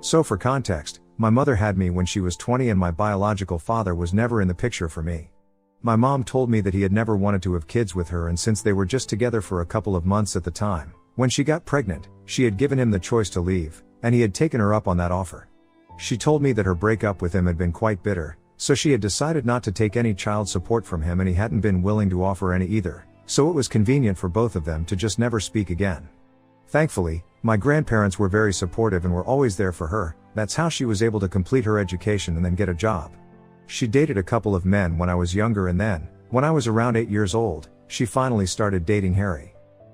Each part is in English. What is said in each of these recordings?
So for context, my mother had me when she was 20 and my biological father was never in the picture for me. My mom told me that he had never wanted to have kids with her, and since they were just together for a couple of months at the time, when she got pregnant, she had given him the choice to leave, and he had taken her up on that offer. She told me that her breakup with him had been quite bitter, so she had decided not to take any child support from him, and he hadn't been willing to offer any either, so it was convenient for both of them to just never speak again. Thankfully, my grandparents were very supportive and were always there for her. That's how she was able to complete her education and then get a job. She dated a couple of men when I was younger, and then, when I was around 8 years old, she finally started dating Harry.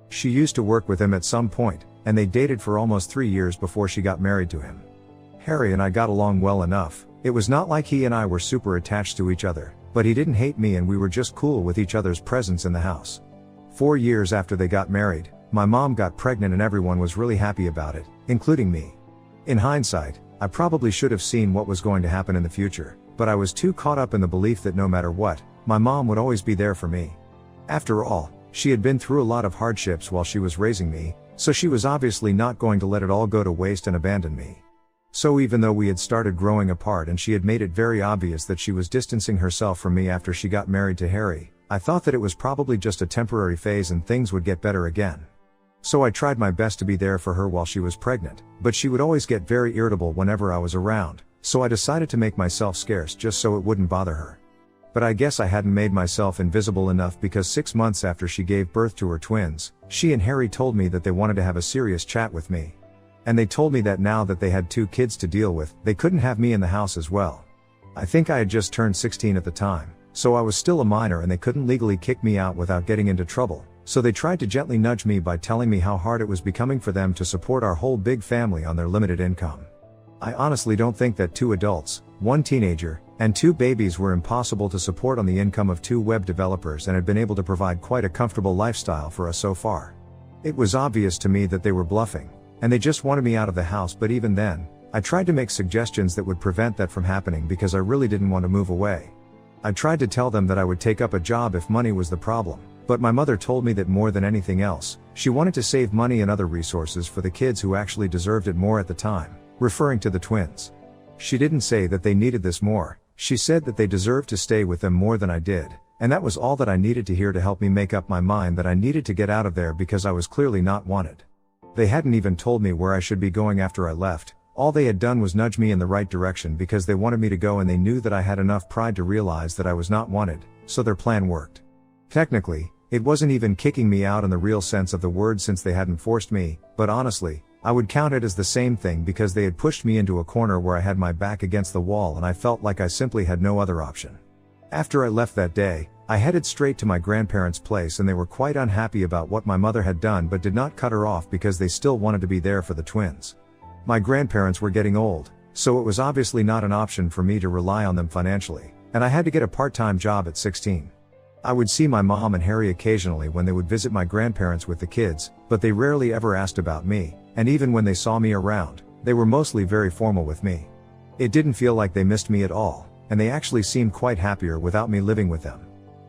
She used to work with him at some point, and they dated for almost 3 years before she got married to him. Harry and I got along well enough. It was not like he and I were super attached to each other, but he didn't hate me and we were just cool with each other's presence in the house. 4 years after they got married, my mom got pregnant and everyone was really happy about it, including me. In hindsight, I probably should have seen what was going to happen in the future, but I was too caught up in the belief that no matter what, my mom would always be there for me. After all, she had been through a lot of hardships while she was raising me, so she was obviously not going to let it all go to waste and abandon me. So even though we had started growing apart and she had made it very obvious that she was distancing herself from me after she got married to Harry, I thought that it was probably just a temporary phase and things would get better again. So I tried my best to be there for her while she was pregnant, but she would always get very irritable whenever I was around, so I decided to make myself scarce just so it wouldn't bother her. But I guess I hadn't made myself invisible enough, because 6 months after she gave birth to her twins, she and Harry told me that they wanted to have a serious chat with me. And they told me that now that they had 2 kids to deal with, they couldn't have me in the house as well. I think I had just turned 16 at the time, so I was still a minor and they couldn't legally kick me out without getting into trouble. So they tried to gently nudge me by telling me how hard it was becoming for them to support our whole big family on their limited income. I honestly don't think that 2 adults, 1 teenager, and 2 babies were impossible to support on the income of 2 web developers and had been able to provide quite a comfortable lifestyle for us so far. It was obvious to me that they were bluffing, and they just wanted me out of the house, but even then, I tried to make suggestions that would prevent that from happening because I really didn't want to move away. I tried to tell them that I would take up a job if money was the problem. But my mother told me that more than anything else, she wanted to save money and other resources for the kids who actually deserved it more at the time, referring to the twins. She didn't say that they needed this more, she said that they deserved to stay with them more than I did, and that was all that I needed to hear to help me make up my mind that I needed to get out of there because I was clearly not wanted. They hadn't even told me where I should be going after I left. All they had done was nudge me in the right direction because they wanted me to go, and they knew that I had enough pride to realize that I was not wanted, so their plan worked. Technically, it wasn't even kicking me out in the real sense of the word since they hadn't forced me, but honestly, I would count it as the same thing because they had pushed me into a corner where I had my back against the wall and I felt like I simply had no other option. After I left that day, I headed straight to my grandparents' place, and they were quite unhappy about what my mother had done but did not cut her off because they still wanted to be there for the twins. My grandparents were getting old, so it was obviously not an option for me to rely on them financially, and I had to get a part-time job at 16. I would see my mom and Harry occasionally when they would visit my grandparents with the kids, but they rarely ever asked about me, and even when they saw me around, they were mostly very formal with me. It didn't feel like they missed me at all, and they actually seemed quite happier without me living with them.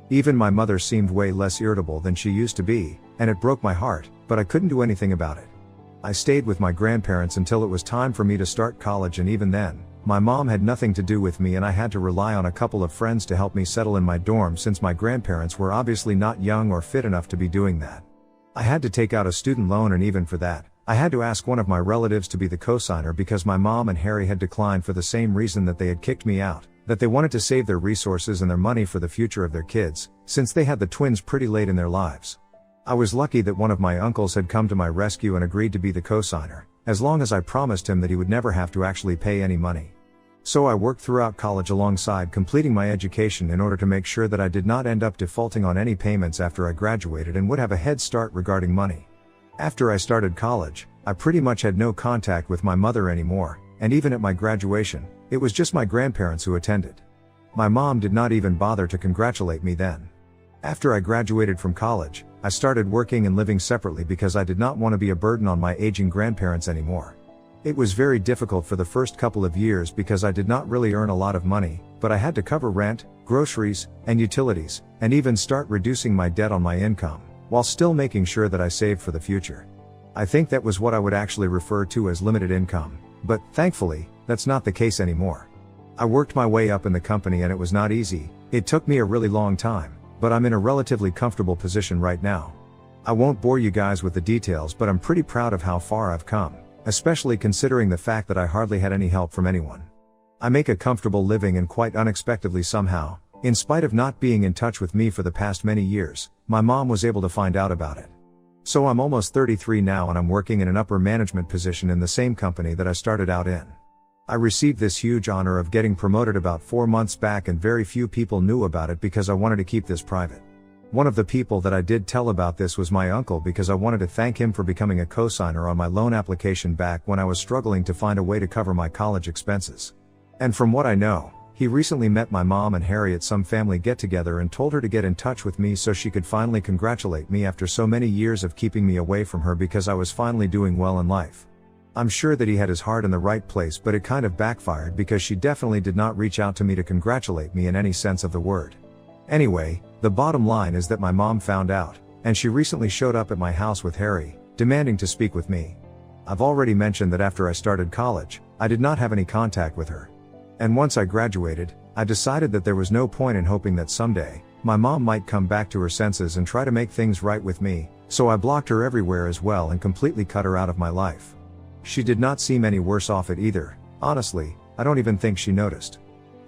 Even my mother seemed way less irritable than she used to be, and it broke my heart, but I couldn't do anything about it. I stayed with my grandparents until it was time for me to start college, and even then, my mom had nothing to do with me and I had to rely on a couple of friends to help me settle in my dorm since my grandparents were obviously not young or fit enough to be doing that. I had to take out a student loan, and even for that, I had to ask one of my relatives to be the cosigner because my mom and Harry had declined for the same reason that they had kicked me out, that they wanted to save their resources and their money for the future of their kids, since they had the twins pretty late in their lives. I was lucky that one of my uncles had come to my rescue and agreed to be the cosigner, as long as I promised him that he would never have to actually pay any money. So I worked throughout college alongside completing my education in order to make sure that I did not end up defaulting on any payments after I graduated and would have a head start regarding money. After I started college, I pretty much had no contact with my mother anymore, and even at my graduation, it was just my grandparents who attended. My mom did not even bother to congratulate me then. After I graduated from college, I started working and living separately because I did not want to be a burden on my aging grandparents anymore. It was very difficult for the first couple of years because I did not really earn a lot of money, but I had to cover rent, groceries, and utilities, and even start reducing my debt on my income, while still making sure that I saved for the future. I think that was what I would actually refer to as limited income, But, thankfully, that's not the case anymore. I worked my way up in the company and it was not easy. It took me a really long time, but I'm in a relatively comfortable position right now. I won't bore you guys with the details, but I'm pretty proud of how far I've come, especially considering the fact that I hardly had any help from anyone. I make a comfortable living and quite unexpectedly somehow, in spite of not being in touch with me for the past many years, my mom was able to find out about it. So I'm almost 33 now and I'm working in an upper management position in the same company that I started out in. I received this huge honor of getting promoted about 4 months back and very few people knew about it because I wanted to keep this private. One of the people that I did tell about this was my uncle because I wanted to thank him for becoming a cosigner on my loan application back when I was struggling to find a way to cover my college expenses. And from what I know, he recently met my mom and Harry at some family get-together and told her to get in touch with me so she could finally congratulate me after so many years of keeping me away from her because I was finally doing well in life. I'm sure that he had his heart in the right place, but it kind of backfired because she definitely did not reach out to me to congratulate me in any sense of the word. Anyway, the bottom line is that my mom found out, and she recently showed up at my house with Harry, demanding to speak with me. I've already mentioned that after I started college, I did not have any contact with her. And once I graduated, I decided that there was no point in hoping that someday, my mom might come back to her senses and try to make things right with me, so I blocked her everywhere as well and completely cut her out of my life. She did not seem any worse off it either. Honestly, I don't even think she noticed.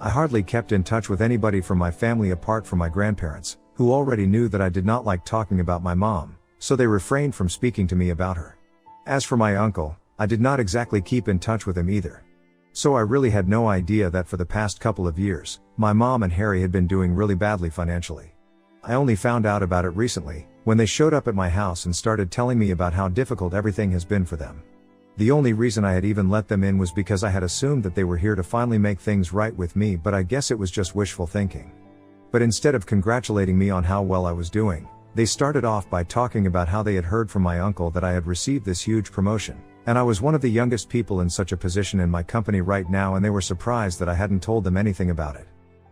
I hardly kept in touch with anybody from my family apart from my grandparents, who already knew that I did not like talking about my mom, so they refrained from speaking to me about her. As for my uncle, I did not exactly keep in touch with him either. So I really had no idea that for the past couple of years, my mom and Harry had been doing really badly financially. I only found out about it recently, when they showed up at my house and started telling me about how difficult everything has been for them. The only reason I had even let them in was because I had assumed that they were here to finally make things right with me, but I guess it was just wishful thinking. But instead of congratulating me on how well I was doing, they started off by talking about how they had heard from my uncle that I had received this huge promotion, and I was one of the youngest people in such a position in my company right now, and they were surprised that I hadn't told them anything about it.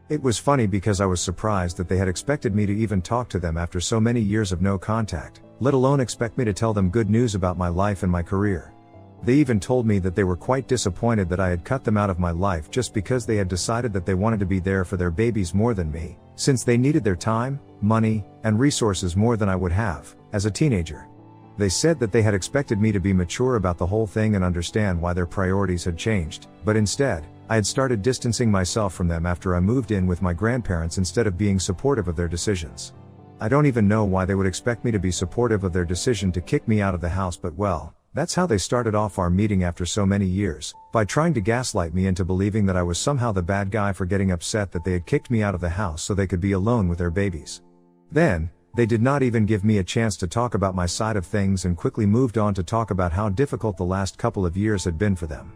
It was funny because I was surprised that they had expected me to even talk to them after so many years of no contact, let alone expect me to tell them good news about my life and my career. They even told me that they were quite disappointed that I had cut them out of my life just because they had decided that they wanted to be there for their babies more than me, since they needed their time, money, and resources more than I would have, as a teenager. They said that they had expected me to be mature about the whole thing and understand why their priorities had changed, but instead, I had started distancing myself from them after I moved in with my grandparents instead of being supportive of their decisions. I don't even know why they would expect me to be supportive of their decision to kick me out of the house, but well, that's how they started off our meeting after so many years, by trying to gaslight me into believing that I was somehow the bad guy for getting upset that they had kicked me out of the house so they could be alone with their babies. Then, they did not even give me a chance to talk about my side of things and quickly moved on to talk about how difficult the last couple of years had been for them.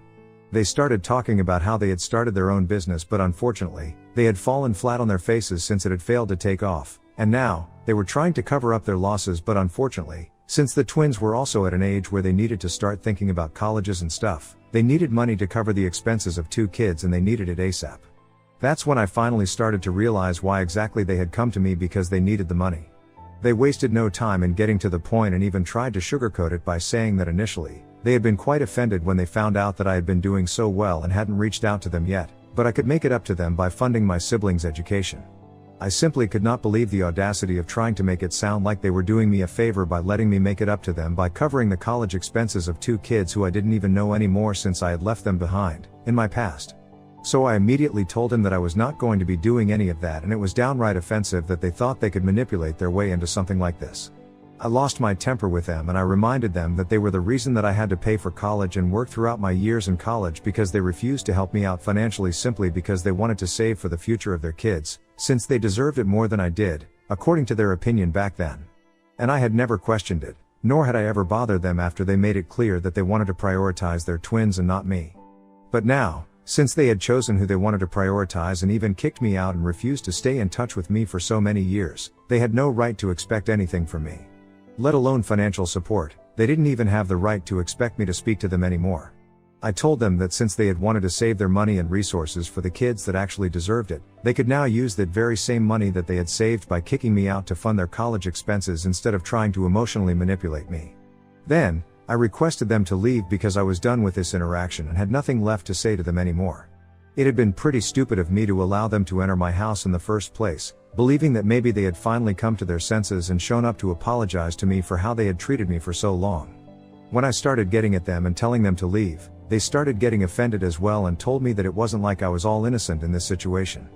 They started talking about how they had started their own business, but unfortunately, they had fallen flat on their faces since it had failed to take off, and now, they were trying to cover up their losses, but unfortunately, since the twins were also at an age where they needed to start thinking about colleges and stuff, they needed money to cover the expenses of 2 kids and they needed it ASAP. That's when I finally started to realize why exactly they had come to me, because they needed the money. They wasted no time in getting to the point and even tried to sugarcoat it by saying that initially, they had been quite offended when they found out that I had been doing so well and hadn't reached out to them yet, but I could make it up to them by funding my siblings' education. I simply could not believe the audacity of trying to make it sound like they were doing me a favor by letting me make it up to them by covering the college expenses of 2 kids who I didn't even know anymore since I had left them behind, in my past. So I immediately told him that I was not going to be doing any of that, and it was downright offensive that they thought they could manipulate their way into something like this. I lost my temper with them and I reminded them that they were the reason that I had to pay for college and work throughout my years in college, because they refused to help me out financially simply because they wanted to save for the future of their kids, since they deserved it more than I did, according to their opinion back then. And I had never questioned it, nor had I ever bothered them after they made it clear that they wanted to prioritize their twins and not me. But now, since they had chosen who they wanted to prioritize and even kicked me out and refused to stay in touch with me for so many years, they had no right to expect anything from me. Let alone financial support. They didn't even have the right to expect me to speak to them anymore. I told them that since they had wanted to save their money and resources for the kids that actually deserved it, they could now use that very same money that they had saved by kicking me out to fund their college expenses instead of trying to emotionally manipulate me. Then, I requested them to leave because I was done with this interaction and had nothing left to say to them anymore. It had been pretty stupid of me to allow them to enter my house in the first place, believing that maybe they had finally come to their senses and shown up to apologize to me for how they had treated me for so long. When I started getting at them and telling them to leave, they started getting offended as well and told me that it wasn't like I was all innocent in this situation.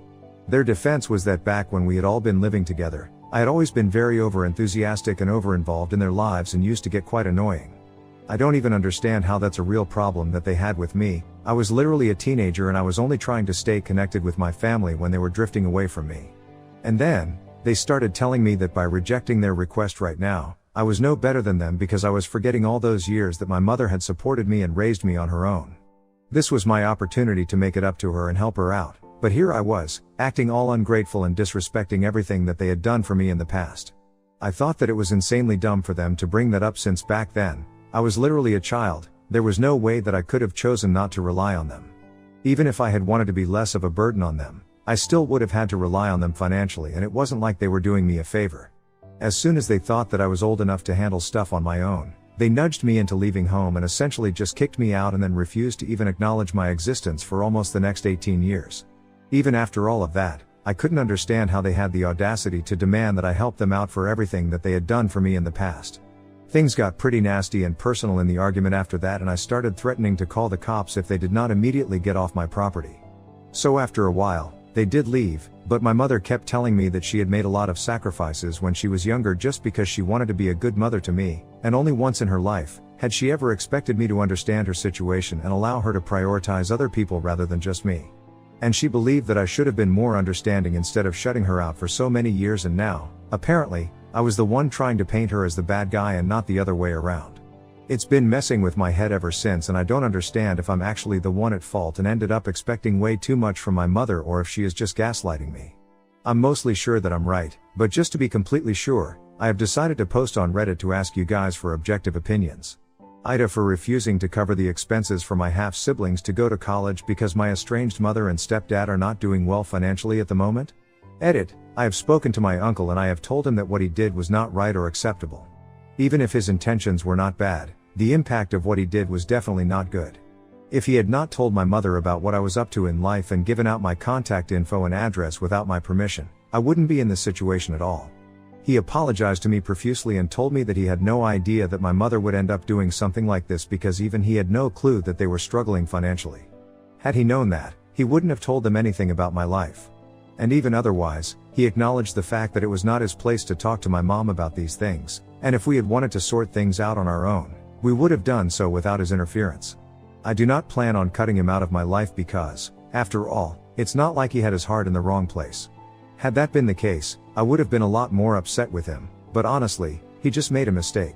Their defense was that back when we had all been living together, I had always been very over-enthusiastic and over-involved in their lives and used to get quite annoying. I don't even understand how that's a real problem that they had with me. I was literally a teenager and I was only trying to stay connected with my family when they were drifting away from me. And then, they started telling me that by rejecting their request right now, I was no better than them because I was forgetting all those years that my mother had supported me and raised me on her own. This was my opportunity to make it up to her and help her out, but here I was, acting all ungrateful and disrespecting everything that they had done for me in the past. I thought that it was insanely dumb for them to bring that up since back then, I was literally a child. There was no way that I could have chosen not to rely on them. Even if I had wanted to be less of a burden on them, I still would have had to rely on them financially, and it wasn't like they were doing me a favor. As soon as they thought that I was old enough to handle stuff on my own, they nudged me into leaving home and essentially just kicked me out and then refused to even acknowledge my existence for almost the next 18 years. Even after all of that, I couldn't understand how they had the audacity to demand that I help them out for everything that they had done for me in the past. Things got pretty nasty and personal in the argument after that, and I started threatening to call the cops if they did not immediately get off my property. So after a while, they did leave, but my mother kept telling me that she had made a lot of sacrifices when she was younger just because she wanted to be a good mother to me, and only once in her life had she ever expected me to understand her situation and allow her to prioritize other people rather than just me. And she believed that I should have been more understanding instead of shutting her out for so many years, and now, apparently, I was the one trying to paint her as the bad guy and not the other way around. It's been messing with my head ever since, and I don't understand if I'm actually the one at fault and ended up expecting way too much from my mother, or if she is just gaslighting me. I'm mostly sure that I'm right, but just to be completely sure, I have decided to post on Reddit to ask you guys for objective opinions. Ida for refusing to cover the expenses for my half-siblings to go to college because my estranged mother and stepdad are not doing well financially at the moment. Edit, I have spoken to my uncle and I have told him that what he did was not right or acceptable. Even if his intentions were not bad, the impact of what he did was definitely not good. If he had not told my mother about what I was up to in life and given out my contact info and address without my permission, I wouldn't be in this situation at all. He apologized to me profusely and told me that he had no idea that my mother would end up doing something like this because even he had no clue that they were struggling financially. Had he known that, he wouldn't have told them anything about my life. And even otherwise, he acknowledged the fact that it was not his place to talk to my mom about these things, and if we had wanted to sort things out on our own, we would have done so without his interference. I do not plan on cutting him out of my life because, after all, it's not like he had his heart in the wrong place. Had that been the case, I would have been a lot more upset with him, but honestly, he just made a mistake.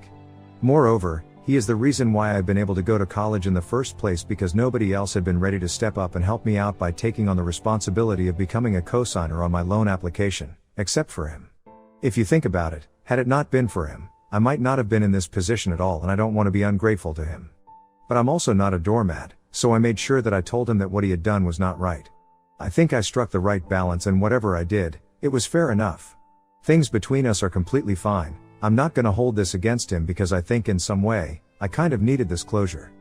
Moreover, he is the reason why I've been able to go to college in the first place, because nobody else had been ready to step up and help me out by taking on the responsibility of becoming a co-signer on my loan application, except for him. If you think about it, had it not been for him, I might not have been in this position at all, and I don't want to be ungrateful to him. But I'm also not a doormat, so I made sure that I told him that what he had done was not right. I think I struck the right balance, and whatever I did, it was fair enough. Things between us are completely fine. I'm not gonna hold this against him because I think in some way, I kind of needed this closure.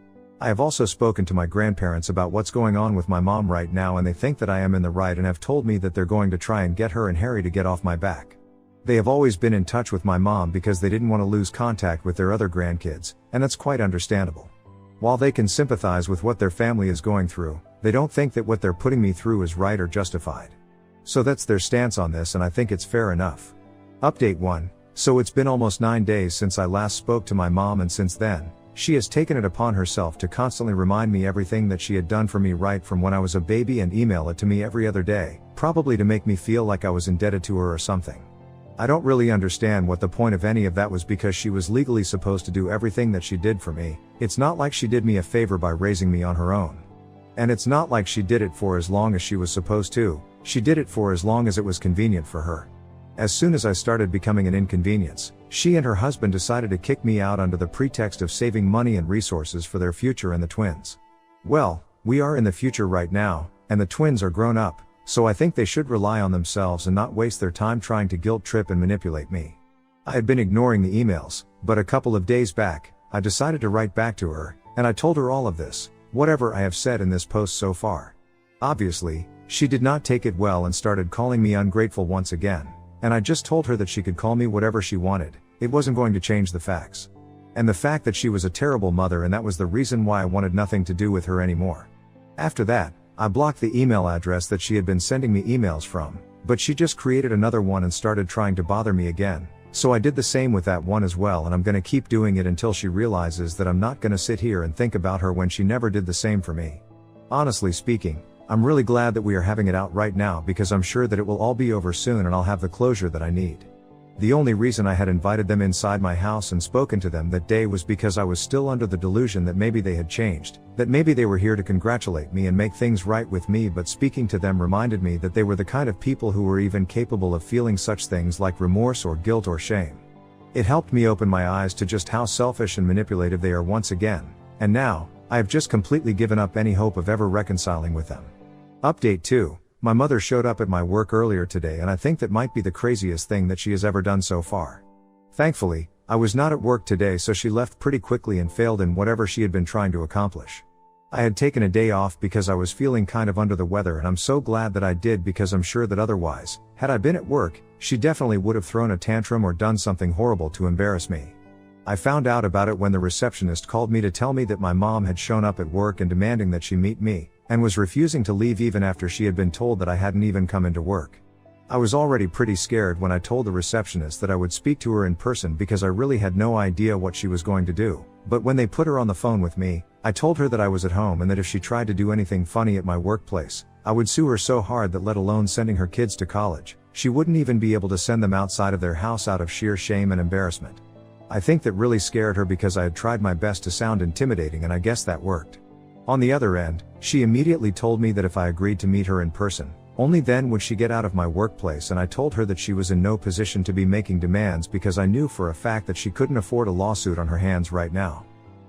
I have also spoken to my grandparents about what's going on with my mom right now, and they think that I am in the right and have told me that they're going to try and get her and Harry to get off my back. They have always been in touch with my mom because they didn't want to lose contact with their other grandkids, and that's quite understandable. While they can sympathize with what their family is going through, they don't think that what they're putting me through is right or justified. So that's their stance on this, and I think it's fair enough. Update 1. So it's been almost 9 days since I last spoke to my mom, and since then, she has taken it upon herself to constantly remind me everything that she had done for me right from when I was a baby and email it to me every other day, probably to make me feel like I was indebted to her or something. I don't really understand what the point of any of that was, because she was legally supposed to do everything that she did for me. It's not like she did me a favor by raising me on her own. And it's not like she did it for as long as she was supposed to. She did it for as long as it was convenient for her. As soon as I started becoming an inconvenience, she and her husband decided to kick me out under the pretext of saving money and resources for their future and the twins. Well, we are in the future right now, and the twins are grown up, so I think they should rely on themselves and not waste their time trying to guilt trip and manipulate me. I had been ignoring the emails, but a couple of days back, I decided to write back to her, and I told her all of this, whatever I have said in this post so far. Obviously, she did not take it well and started calling me ungrateful once again, and I just told her that she could call me whatever she wanted, it wasn't going to change the facts. And the fact that she was a terrible mother, and that was the reason why I wanted nothing to do with her anymore. After that, I blocked the email address that she had been sending me emails from, but she just created another one and started trying to bother me again, so I did the same with that one as well, and I'm gonna keep doing it until she realizes that I'm not gonna sit here and think about her when she never did the same for me. Honestly speaking, I'm really glad that we are having it out right now, because I'm sure that it will all be over soon and I'll have the closure that I need. The only reason I had invited them inside my house and spoken to them that day was because I was still under the delusion that maybe they had changed, that maybe they were here to congratulate me and make things right with me, but speaking to them reminded me that they were the kind of people who were even capable of feeling such things like remorse or guilt or shame. It helped me open my eyes to just how selfish and manipulative they are once again, and now, I have just completely given up any hope of ever reconciling with them. Update 2. My mother showed up at my work earlier today, and I think that might be the craziest thing that she has ever done so far. Thankfully, I was not at work today, so she left pretty quickly and failed in whatever she had been trying to accomplish. I had taken a day off because I was feeling kind of under the weather, and I'm so glad that I did, because I'm sure that otherwise, had I been at work, she definitely would have thrown a tantrum or done something horrible to embarrass me. I found out about it when the receptionist called me to tell me that my mom had shown up at work and demanding that she meet me, and was refusing to leave even after she had been told that I hadn't even come into work. I was already pretty scared when I told the receptionist that I would speak to her in person, because I really had no idea what she was going to do, but when they put her on the phone with me, I told her that I was at home and that if she tried to do anything funny at my workplace, I would sue her so hard that, let alone sending her kids to college, she wouldn't even be able to send them outside of their house out of sheer shame and embarrassment. I think that really scared her, because I had tried my best to sound intimidating, and I guess that worked. On the other end, she immediately told me that if I agreed to meet her in person, only then would she get out of my workplace, and I told her that she was in no position to be making demands, because I knew for a fact that she couldn't afford a lawsuit on her hands right now.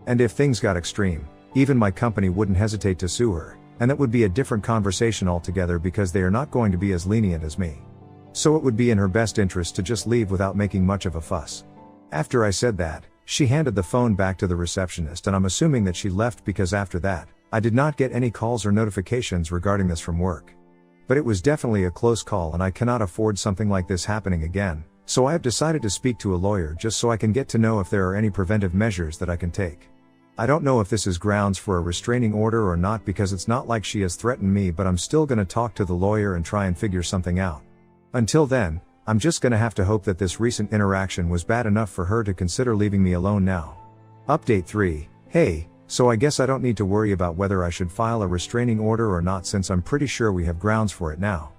And if things got extreme, even my company wouldn't hesitate to sue her, and that would be a different conversation altogether, because they are not going to be as lenient as me. So it would be in her best interest to just leave without making much of a fuss. After I said that, she handed the phone back to the receptionist, and I'm assuming that she left, because after that, I did not get any calls or notifications regarding this from work. But it was definitely a close call, and I cannot afford something like this happening again, so I have decided to speak to a lawyer just so I can get to know if there are any preventive measures that I can take. I don't know if this is grounds for a restraining order or not, because it's not like she has threatened me, but I'm still gonna talk to the lawyer and try and figure something out. Until then, I'm just gonna have to hope that this recent interaction was bad enough for her to consider leaving me alone now. Update 3. Hey, so I guess I don't need to worry about whether I should file a restraining order or not, since I'm pretty sure we have grounds for it now.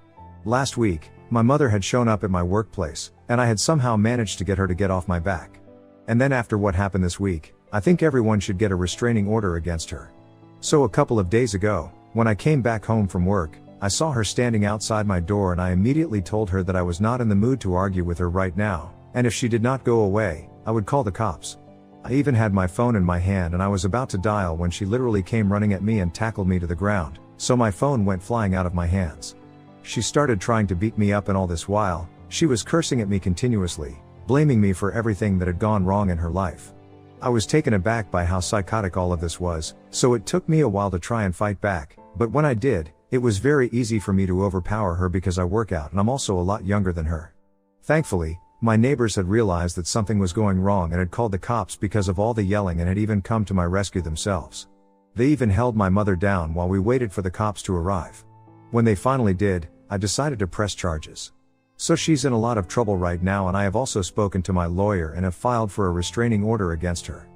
Last week, my mother had shown up at my workplace, and I had somehow managed to get her to get off my back. And then after what happened this week, I think everyone should get a restraining order against her. So a couple of days ago, when I came back home from work, I saw her standing outside my door, and I immediately told her that I was not in the mood to argue with her right now, and if she did not go away, I would call the cops. I even had my phone in my hand, and I was about to dial when she literally came running at me and tackled me to the ground, so my phone went flying out of my hands. She started trying to beat me up, and all this while, she was cursing at me continuously, blaming me for everything that had gone wrong in her life. I was taken aback by how psychotic all of this was, so it took me a while to try and fight back, but when I did, it was very easy for me to overpower her, because I work out and I'm also a lot younger than her. Thankfully, my neighbors had realized that something was going wrong and had called the cops because of all the yelling, and had even come to my rescue themselves. They even held my mother down while we waited for the cops to arrive. When they finally did, I decided to press charges. So she's in a lot of trouble right now, and I have also spoken to my lawyer and have filed for a restraining order against her.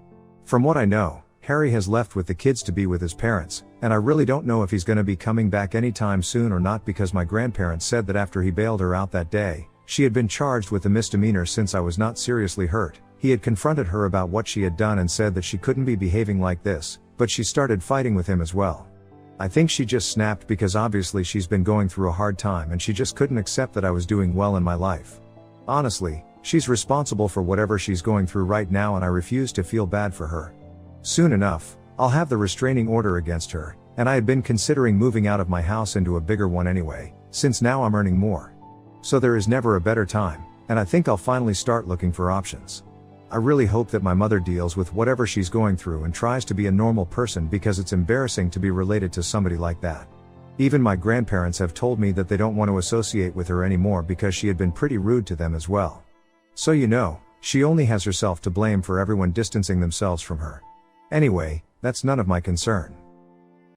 From what I know, Harry has left with the kids to be with his parents, and I really don't know if he's gonna be coming back anytime soon or not, because my grandparents said that after he bailed her out that day, she had been charged with a misdemeanor since I was not seriously hurt. He had confronted her about what she had done and said that she couldn't be behaving like this, but she started fighting with him as well. I think she just snapped, because obviously she's been going through a hard time and she just couldn't accept that I was doing well in my life. Honestly, she's responsible for whatever she's going through right now, and I refuse to feel bad for her. Soon enough, I'll have the restraining order against her, and I had been considering moving out of my house into a bigger one anyway, since now I'm earning more. So there is never a better time, and I think I'll finally start looking for options. I really hope that my mother deals with whatever she's going through and tries to be a normal person, because it's embarrassing to be related to somebody like that. Even my grandparents have told me that they don't want to associate with her anymore because she had been pretty rude to them as well. So she only has herself to blame for everyone distancing themselves from her. Anyway, that's none of my concern.